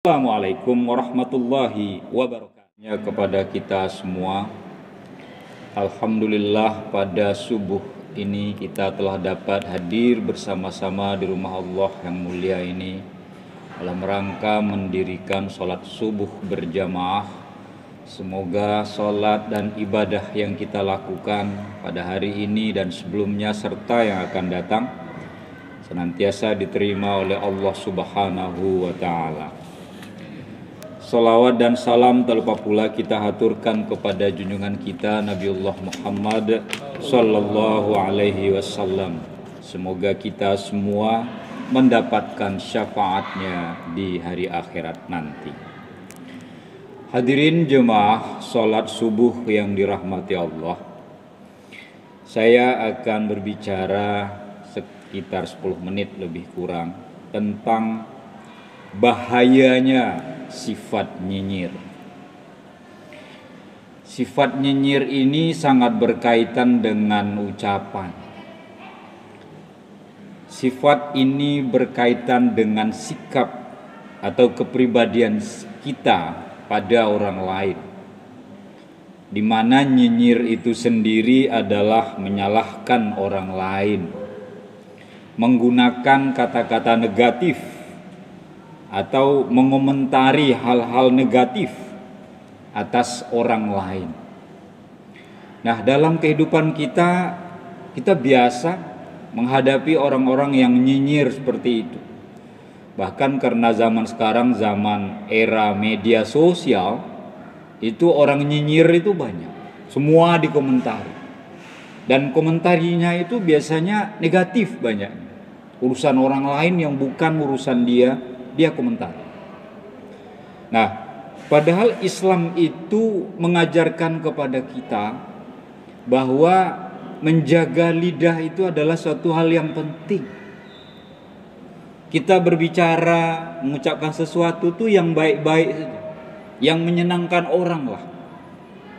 Assalamualaikum warahmatullahi wabarakatuh kepada kita semua. Alhamdulillah pada subuh ini kita telah dapat hadir bersama-sama di rumah Allah yang mulia ini dalam rangka mendirikan sholat subuh berjamaah. Semoga sholat dan ibadah yang kita lakukan pada hari ini dan sebelumnya serta yang akan datang senantiasa diterima oleh Allah Subhanahu wa ta'ala. Salawat dan salam tak lupa pula kita haturkan kepada junjungan kita Nabiullah Muhammad sallallahu alaihi wasallam. Semoga kita semua mendapatkan syafaatnya di hari akhirat nanti. Hadirin jemaah salat subuh yang dirahmati Allah. Saya akan berbicara sekitar 10 menit lebih kurang tentang bahayanya sifat nyinyir. Sifat nyinyir ini sangat berkaitan dengan ucapan. Sifat ini berkaitan dengan sikap atau kepribadian kita pada orang lain, di mana nyinyir itu sendiri adalah menyalahkan orang lain, menggunakan kata-kata negatif atau mengomentari hal-hal negatif atas orang lain. Nah, dalam kehidupan kita biasa menghadapi orang-orang yang nyinyir seperti itu. Bahkan karena zaman sekarang zaman era media sosial, itu orang nyinyir itu banyak. Semua dikomentari. Dan komentarinya itu biasanya negatif banyak. Urusan orang lain yang bukan urusan dia komentari. Nah, padahal Islam itu mengajarkan kepada kita bahwa menjaga lidah itu adalah suatu hal yang penting. Kita berbicara, mengucapkan sesuatu itu yang baik-baik saja, yang menyenangkan orang lah.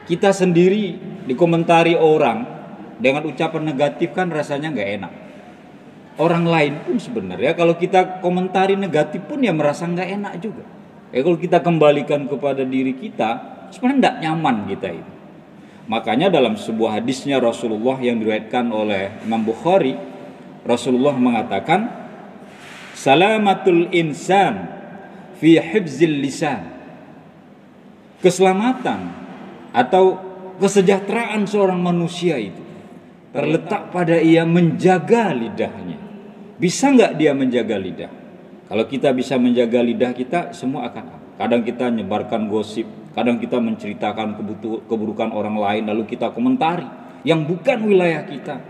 Kita sendiri dikomentari orang dengan ucapan negatif kan rasanya nggak enak. Orang lain pun sebenarnya kalau kita komentari negatif pun ya merasa nggak enak juga. Kalau kita kembalikan kepada diri kita, sebenarnya nggak nyaman kita itu. Makanya dalam sebuah hadisnya Rasulullah yang diriwayatkan oleh Imam Bukhari, Rasulullah mengatakan, "Salamatul insan fi hifzil lisan." Keselamatan atau kesejahteraan seorang manusia itu terletak pada ia menjaga lidahnya. Bisa nggak dia menjaga lidah? Kalau kita bisa menjaga lidah kita, semua akan. Kadang kita menyebarkan gosip, kadang kita menceritakan keburukan orang lain, lalu kita komentari yang bukan wilayah kita.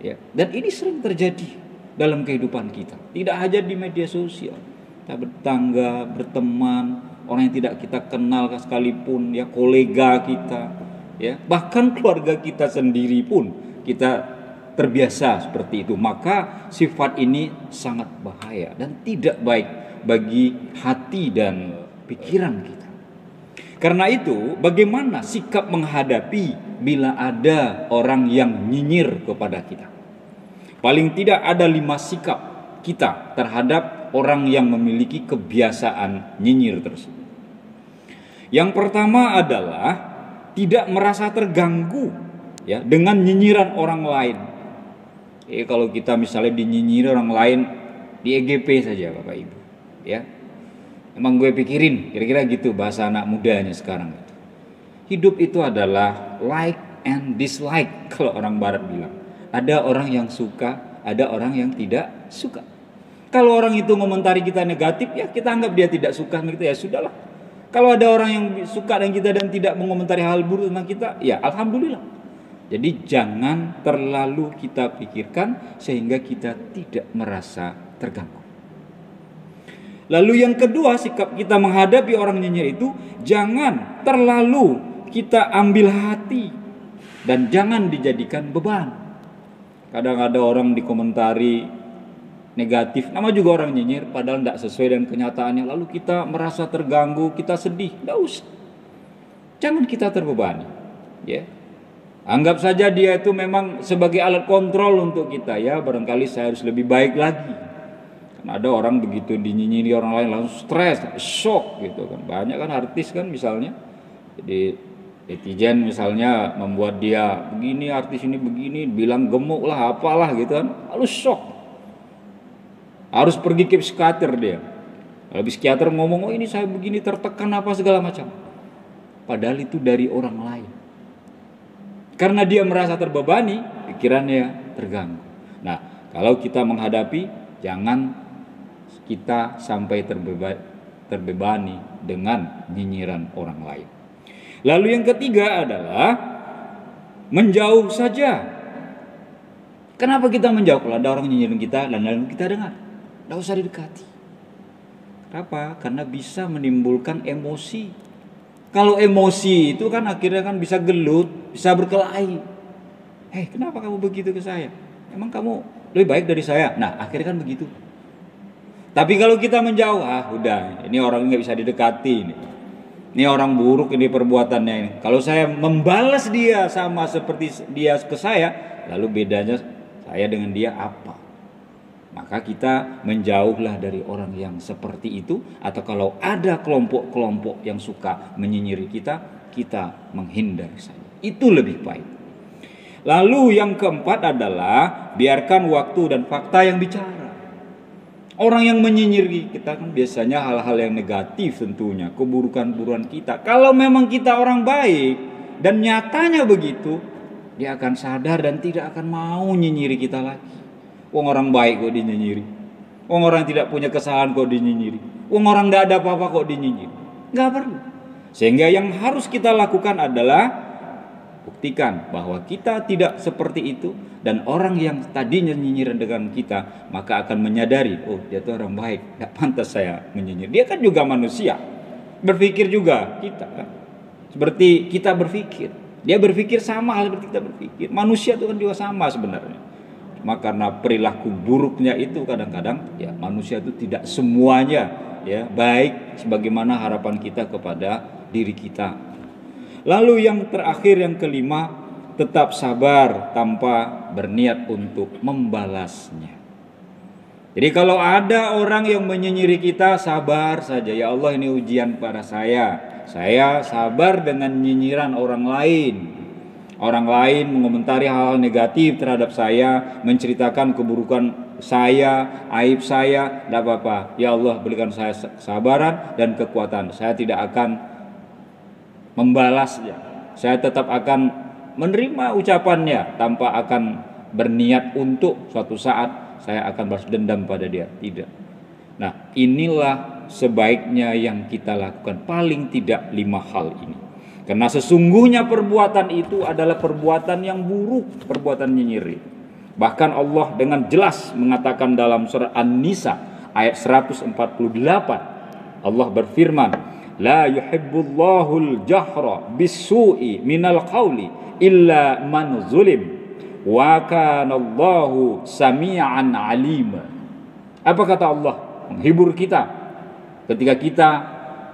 Ya. Dan ini sering terjadi dalam kehidupan kita. Tidak hanya di media sosial, kita bertangga, berteman, orang yang tidak kita kenal sekalipun, ya kolega kita, ya bahkan keluarga kita sendiri pun kita terbiasa seperti itu. Maka sifat ini sangat bahaya dan tidak baik bagi hati dan pikiran kita. Karena itu, bagaimana sikap menghadapi bila ada orang yang nyinyir kepada kita? Paling tidak ada 5 sikap kita terhadap orang yang memiliki kebiasaan nyinyir tersebut. Yang pertama adalah tidak merasa terganggu ya dengan nyinyiran orang lain. Kalau kita misalnya dinyinyir orang lain di EGP saja Bapak Ibu, ya. Emang gue pikirin, kira-kira gitu bahasa anak mudanya sekarang. Hidup itu adalah like and dislike kalau orang barat bilang. Ada orang yang suka, ada orang yang tidak suka. Kalau orang itu mengomentari kita negatif, ya kita anggap dia tidak suka gitu, ya sudahlah. Kalau ada orang yang suka dengan kita dan tidak mengomentari hal buruk tentang kita, ya alhamdulillah. Jadi jangan terlalu kita pikirkan sehingga kita tidak merasa terganggu. Lalu yang kedua, sikap kita menghadapi orang nyinyir itu jangan terlalu kita ambil hati dan jangan dijadikan beban. Kadang ada orang dikomentari negatif, nama juga orang nyinyir padahal tidak sesuai dengan kenyataannya, lalu kita merasa terganggu, kita sedih. Tidak usah. Jangan kita terbebani, ya. Anggap saja dia itu memang sebagai alat kontrol untuk kita, ya barangkali saya harus lebih baik lagi. Kan ada orang begitu dinyinyiri orang lain langsung stres, shock gitu kan. Banyak kan artis kan misalnya, jadi netizen misalnya membuat dia begini, artis ini begini, bilang gemuk lah, apalah gitu kan, lalu shock. Harus pergi ke psikiater dia. Kalau psikiater ngomong, oh ini saya begini tertekan apa segala macam. Padahal itu dari orang lain. Karena dia merasa terbebani, pikirannya terganggu. Nah, kalau kita menghadapi, jangan kita sampai terbebani dengan nyinyiran orang lain. Lalu yang ketiga adalah menjauh saja. Kenapa kita menjauh? Kalau ada orang nyinyirin kita dan lalu kita dengar, tidak usah didekati. Kenapa? Karena bisa menimbulkan emosi. Kalau emosi itu kan akhirnya kan bisa gelut, bisa berkelahi. Kenapa kamu begitu ke saya? Emang kamu lebih baik dari saya? Nah, akhirnya kan begitu. Tapi kalau kita menjauh, udah, ini orang nggak bisa didekati ini. Ini orang buruk ini perbuatannya ini. Kalau saya membalas dia sama seperti dia ke saya, lalu bedanya saya dengan dia apa? Maka kita menjauhlah dari orang yang seperti itu. Atau kalau ada kelompok-kelompok yang suka menyinyiri kita, kita menghindar saja. Itu lebih baik. Lalu yang keempat adalah biarkan waktu dan fakta yang bicara. Orang yang menyinyiri kita kan biasanya hal-hal yang negatif tentunya, keburukan-keburukan kita. Kalau memang kita orang baik dan nyatanya begitu, dia akan sadar dan tidak akan mau nyinyiri kita lagi. Wong orang baik kok dinyinyiri. Wong orang tidak punya kesalahan kok dinyinyiri. Wong orang tidak ada apa-apa kok dinyinyiri. Nggak perlu. Sehingga yang harus kita lakukan adalah buktikan bahwa kita tidak seperti itu. Dan orang yang tadinya nyinyiran dengan kita, maka akan menyadari, oh dia itu orang baik, tidak pantas saya menyinyir. Dia kan juga manusia, berpikir juga kita kan. Seperti kita berpikir, dia berpikir sama hal seperti kita berpikir. Manusia itu kan juga sama sebenarnya. Cuma karena perilaku buruknya itu kadang-kadang ya manusia itu tidak semuanya ya baik sebagaimana harapan kita kepada diri kita. Lalu yang terakhir, yang kelima, tetap sabar tanpa berniat untuk membalasnya. Jadi kalau ada orang yang menyinyiri kita, sabar saja. Ya Allah, ini ujian pada saya. Saya sabar dengan nyinyiran orang lain. Orang lain mengomentari hal-hal negatif terhadap saya, menceritakan keburukan saya, aib saya, tidak apa-apa. Ya Allah, berikan saya kesabaran dan kekuatan. Saya tidak akan membalasnya. Saya tetap akan menerima ucapannya tanpa akan berniat untuk suatu saat saya akan balas dendam pada dia. Tidak. Nah, inilah sebaiknya yang kita lakukan. Paling tidak 5 hal ini. Karena sesungguhnya perbuatan itu adalah perbuatan yang buruk, perbuatan nyinyir. Bahkan Allah dengan jelas mengatakan dalam surah An-Nisa ayat 148. Allah berfirman, la yuhibbullahul jahra bis-su'i minal qawli illa man zulim wa kana Allahu sami'an alima. Apa kata Allah? Menghibur kita ketika kita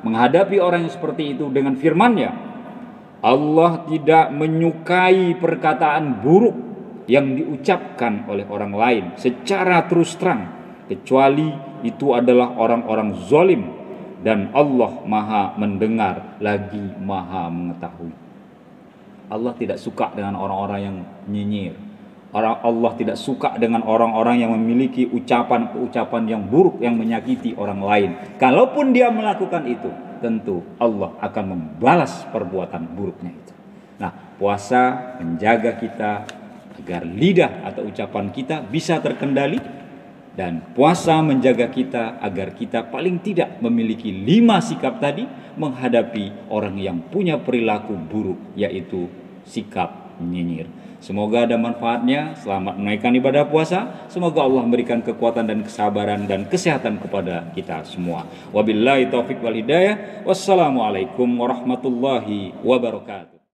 menghadapi orang yang seperti itu dengan firman-Nya. Allah tidak menyukai perkataan buruk yang diucapkan oleh orang lain secara terus terang, kecuali itu adalah orang-orang zalim, dan Allah Maha mendengar lagi Maha mengetahui. Allah tidak suka dengan orang-orang yang nyinyir. Allah tidak suka dengan orang-orang yang memiliki ucapan-ucapan yang buruk yang menyakiti orang lain. Kalaupun dia melakukan itu, tentu Allah akan membalas perbuatan buruknya itu. Nah, puasa menjaga kita agar lidah atau ucapan kita bisa terkendali, dan puasa menjaga kita agar kita paling tidak memiliki 5 sikap tadi menghadapi orang yang punya perilaku buruk, yaitu sikap nyinyir. Semoga ada manfaatnya. Selamat menunaikan ibadah puasa. Semoga Allah memberikan kekuatan dan kesabaran dan kesehatan kepada kita semua. Wabillahi taufiq wal hidayah. Wassalamualaikum warahmatullahi wabarakatuh.